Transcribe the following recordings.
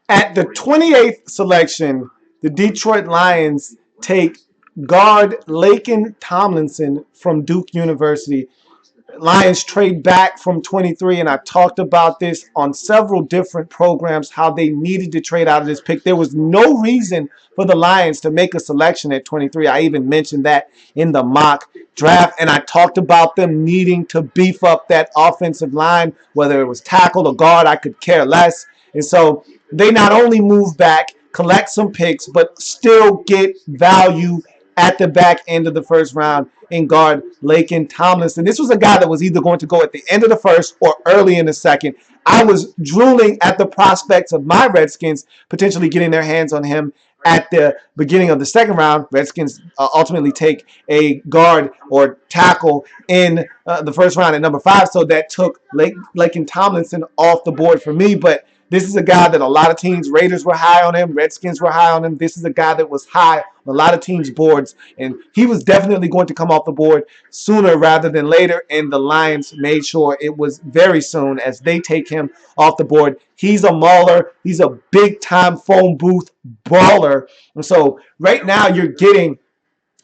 At the 28th selection, the Detroit Lions take guard Laken Tomlinson from Duke University. Lions trade back from 23, and I talked about this on several different programs, how they needed to trade out of this pick. There was no reason for the Lions to make a selection at 23. I even mentioned that in the mock draft, and I talked about them needing to beef up that offensive line, whether it was tackle or guard, I could care less. And so they not only move back, collect some picks, but still get value at the back end of the first round in guard Laken Tomlinson. This was a guy that was either going to go at the end of the first or early in the second. I was drooling at the prospects of my Redskins potentially getting their hands on him at the beginning of the second round. Redskins ultimately take a guard or tackle in the first round at number 5, so that took Laken Tomlinson off the board for me. But this is a guy that a lot of teams, Raiders were high on him, Redskins were high on him. This is a guy that was high on a lot of teams' boards, and he was definitely going to come off the board sooner rather than later, and the Lions made sure it was very soon as they take him off the board. He's a mauler. He's a big-time phone booth brawler. And so right now you're getting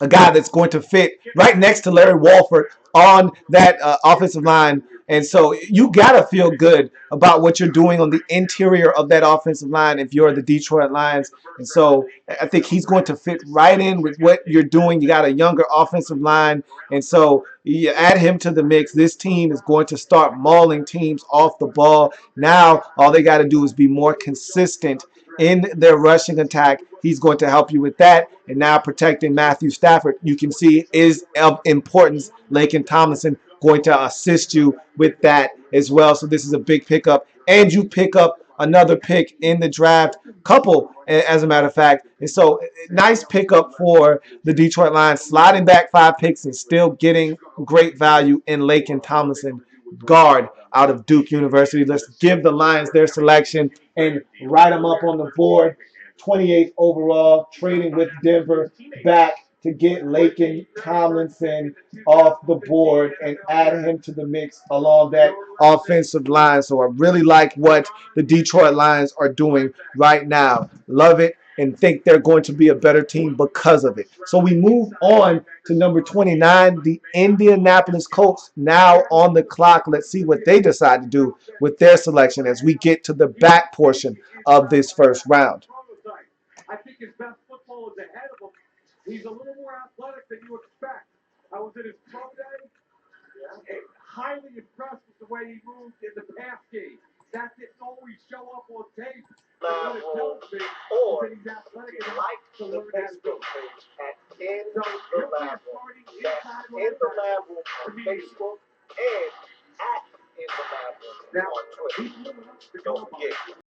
a guy that's going to fit right next to Larry Walford on that offensive line. And so you got to feel good about what you're doing on the interior of that offensive line if you're the Detroit Lions. And so I think he's going to fit right in with what you're doing. You got a younger offensive line. And so you add him to the mix. This team is going to start mauling teams off the ball. Now all they got to do is be more consistent in their rushing attack. He's going to help you with that. And now protecting Matthew Stafford, you can see, is of importance. Laken Tomlinson going to assist you with that as well. So this is a big pickup. And you pick up another pick in the draft, couple, as a matter of fact. And so nice pickup for the Detroit Lions, sliding back 5 picks and still getting great value in Laken Tomlinson, guard out of Duke University. Let's give the Lions their selection and write them up on the board. 28th overall, trading with Denver back to get Laken Tomlinson off the board and add him to the mix along that offensive line. So I really like what the Detroit Lions are doing right now. Love it and think they're going to be a better team because of it. So we move on to number 29, the Indianapolis Colts, now on the clock. Let's see what they decide to do with their selection as we get to the back portion of this first round. I think his best football is ahead of him. He's a little more athletic than you expect. I was at his pro day, highly impressed with the way he moved in the pass game. That didn't always show up on tape. What it tells me is that he's athletic enough to learn how to go. At in the lab room, that's in the lab room on Facebook and at in the lab room on Twitter. Don't forget.